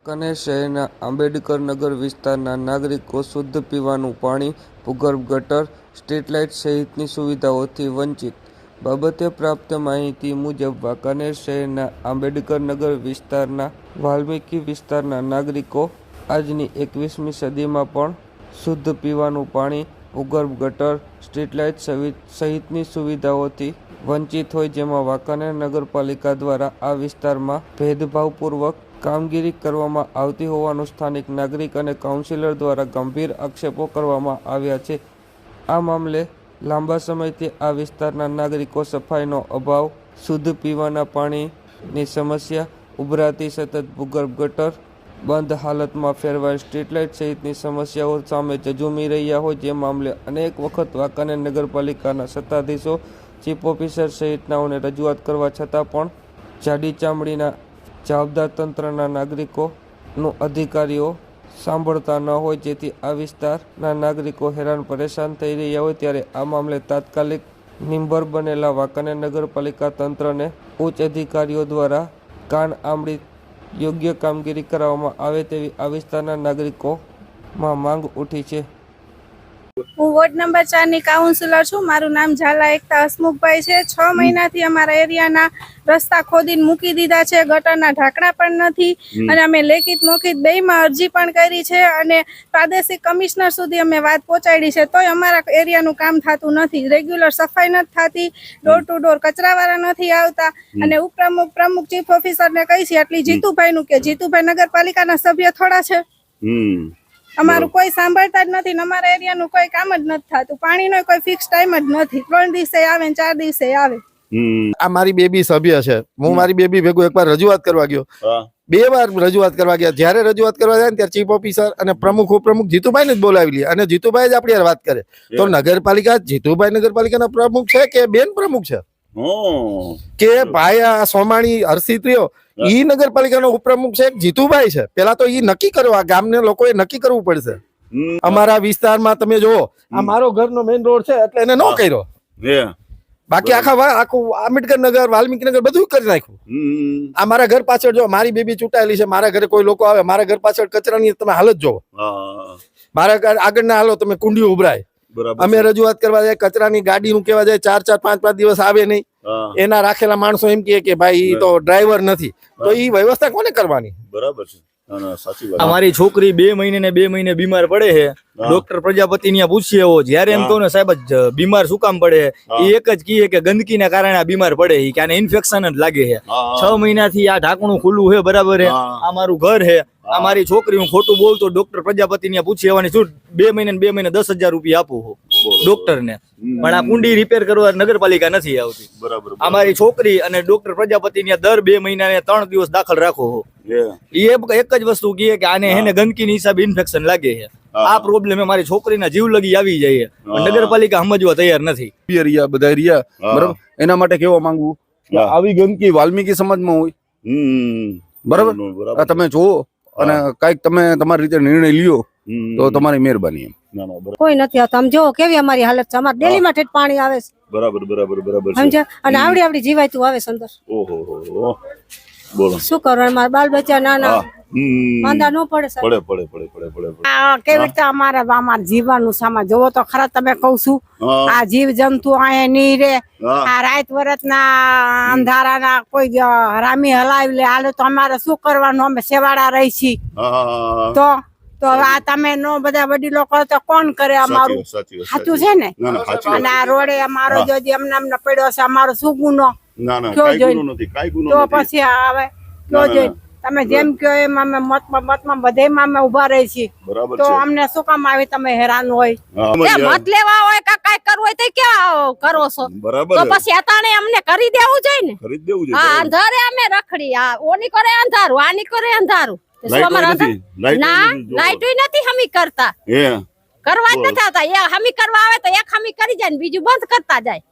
વાંકાનેર શહેરના આંબેડકર નગર વિસ્તારના નાગરિકો શુદ્ધ પીવાનું પાણી, ભૂગર્ભ ગટર, સ્ટ્રીટ લાઇટ સહિતની સુવિધાઓથી વંચિત. બાબતે પ્રાપ્ત માહિતી મુજબ વાંકાનેર શહેરના આંબેડકર નગર વિસ્તારના વાલ્મીકી વિસ્તારના નાગરિકો આજની 21મી સદીમાં પણ શુદ્ધ પીવાનું પાણી, ભૂગર્ભ ગટર, સ્ટ્રીટ લાઇટ સહિતની સુવિધાઓથી વંચિત હોય, જેમાં વાંકાનેર નગરપાલિકા દ્વારા આ વિસ્તારમાં ભેદભાવપૂર્વક કામગીરી કરવામાં આવતી હોવાનું સ્થાનિક નાગરિક અને કાઉન્સિલર દ્વારા ગંભીર આક્ષેપો કરવામાં આવ્યા છે. આ મામલે લાંબા સમયથી આ વિસ્તારના નાગરિકો સફાઈનો અભાવ, શુદ્ધ પીવાના પાણીની સમસ્યા, ઉભરાતી સતત ભૂગર્ભ ગટર, બંધ હાલતમાં ફેરવાયેલ સ્ટ્રીટ લાઇટ સહિતની સમસ્યાઓ સામે ઝઝૂમી રહ્યા હોય, જે મામલે અનેક વખત વાંકાનેર નગરપાલિકાના સત્તાધીશો, ચીફ ઓફિસર સહિતનાઓને રજૂઆત કરવા છતાં પણ જાડી ચામડીના જવાબદાર તંત્રના નાગરિકોનું અધિકારીઓ સાંભળતા ન હોય, જેથી આ વિસ્તારના નાગરિકો હેરાન પરેશાન થઈ રહ્યા હોય. ત્યારે આ મામલે તાત્કાલિક નિંબર બનેલા વાંકાનેર નગરપાલિકા તંત્રને ઉચ્ચ અધિકારીઓ દ્વારા કાન આંબળી યોગ્ય કામગીરી કરાવવામાં આવે તેવી આ વિસ્તારના નાગરિકોમાં માંગ ઉઠી છે. હું વોર્ડ નંબર 4 ની કાઉન્સિલર છું. મારું નામ ઝાલા એકતા હસમુખભાઈ છે. 6 મહિનાથી અમારા એરિયાના રસ્તા ખોદીને મૂકી દીધા છે, ગટરના ઢાંકણા પણ નથી, અને અમે લેખિત મૌખિક બેયમાં અરજી પણ કરી છે અને પ્રાદેશિક કમિશનર સુધી અમે વાત પહોંચાડી છે, તોય અમારા એરિયાનું કામ થતું નથી. રેગ્યુલર સફાઈ નથી થતી, ડોર ટુ ડોર કચરાવાળા નથી આવતા, અને ઉપપ્રમુખ, પ્રમુખ, ચીફ ઓફિસરને કહી છે એટલી જીતુભાઈનું કે જીતુભાઈ નગરપાલિકાના સભ્ય થોડા છે. અમારું કોઈ સાંભળતા જ નથી ને અમારા એરિયાનું કોઈ કામ જ નથી થતું. પાણીનો કોઈ ફિક્સ ટાઈમ જ નથી, 3 દિવસે આવે ને 4 દિવસે આવે. આ મારી બેબી સભ્ય છે. હું મારી બેબી ભેગું એકવાર રજૂઆત કરવા ગયો, 2 વાર રજૂઆત કરવા ગયા. જયારે રજૂઆત કરવા જાય ત્યારે ચીફ ઓફિસર અને પ્રમુખ ઉપપ્રમુખ જીતુભાઈ ને જ બોલાવી લે, અને જીતુભાઈ જ આપણી વાત કરે. તો નગરપાલિકા જીતુભાઈ નગરપાલિકાના પ્રમુખ છે કે બેન પ્રમુખ છે કે ભાઈ આ સોમાણી હર્ષિત રહ્યો ઈ નગરપાલિકાનો ઉપપ્રમુખ છે, જીતુભાઈ છે? પેલા તો ઈ નક્કી કરો, આ ગામને લોકોએ નક્કી કરવું પડશે. અમારા વિસ્તારમાં તમે જુઓ, આ મારો ઘરનો મેઇન રોડ છે એટલે એને નો કર્યો, બાકી આખું આંબેડકર નગર, વાલ્મીકી નગર બધું કરી નાખ્યું. આ મારા ઘર પાછળ જો મારી બેબી ચૂંટાયેલી છે, મારા ઘરે કોઈ લોકો આવે, મારા ઘર પાછળ કચરાની તમે હાલત જોવો, મારા ઘર આગળના હાલો તમે કુંડીઓ ઉભરાય. અમે રજૂઆત કરવા જાય, કચરાની ગાડીનું કેવા જાય 4-4, 5-5 દિવસ આવે નહીં. એના રાખેલા માણસો એમ કે ભાઈ ઈ તો ડ્રાઈવર નથી, તો ઈ વ્યવસ્થા કોને કરવાની? બરાબર છે. અમારી છોકરી 2 મહિને ને 2 મહિને બીમાર પડે છે. ડોક્ટર પ્રજાપતિ ને પૂછીએ એવો, જયારે એમ કહું ને સાહેબ બીમાર શું કામ પડે, એ એક જ કહે કે ગંદકીના કારણે આ બીમાર પડે છે, કે આને ઇન્ફેક્શન જ લાગે છે. 6 મહિનાથી આ ઢાંકણું ખુલ્લું છે, બરાબર છે, આ મારું ઘર છે, આ મારી છોકરી, હું ખોટું બોલતો ડોક્ટર પ્રજાપતિ ને પૂછી આવવાની છૂટ. 2 મહિને 2 મહિને 10,000 રૂપિયા આપું ડોક્ટર ને, પણ આ કુંડી રિપેર કરવા નગરપાલિકા નથી આવતી. અમારી છોકરી અને ડોક્ટર પ્રજાપતિ ને દર 2 મહિના ને 3 દિવસ દાખલ રાખો. એ એક જ વસ્તુ કહે કે આને એને ગંદકીની હિસાબે ઇન્ફેક્શન લાગે છે. આ પ્રોબ્લેમ મારી છોકરીના જીવ લગી આવી જાય, નગરપાલિકા સમજવા તૈયાર નથી. બધા રહ્યા બરાબર, એના માટે કેવા માંગુ, આવી ગંદકી વાલ્મીકી સમાજમાં હોય, બરાબર, તમે જોવો અને કઈક તમે તમારી રીતે નિર્ણય લ્યો તો તમારી મહેરબાની. કોઈ નથી આવતા. આમ જો કેવી અમારી હાલત છે, અમારે ડેલી માં પાણી આવે છે. બરાબર સમજ્યા? અને આવડી જીવાયતું આવે છે અંદર. બોલો શું કરવાનું, મારા બાલ બચ્ચા નાના માંદા ન પડે? કેવી રીતે અમારા જીવવાનું સામા જોવો તો ખરા. તમે કઉ છું આ જીવ જંતુ અહીંયા નહીં રે, આ રાત વરત ના અંધારા કોઈ હરામી હલાવી લે, હાલે તો અમારે શું કરવાનું? અમે સેવાડા રહી છીએ તો આ તમે નો બધા વડીલો કરો તો કોણ કરે? અમારું સાચું છે ને. અને આ રોડે અમારો જો એમને પડ્યો છે, અમારો શું ગુનો? તો પછી આવે કયો જોઈ તમે જેમ કયો એમ અમે મતમાં બધેમાં અમે ઉભા રહી છીએ, તો અમને શું કામ આવી તમે હેરાન હોય? મત લેવા હોય કે કઈ કરવું હોય તો ક્યાં કરો છો? તો પછી અતાણે અમને કરી દેવું જોઈએ ને. હા, અંધારે અમે રખડી, આ ઓની કરે અંધારું, આની કરે અંધારું. ના, લાઈટ નથી હમી કરતા, કરવા જ નથી આવતા. હમી કરવા આવે તો એક હમી કરી જાય ને બીજું બંધ કરતા જાય.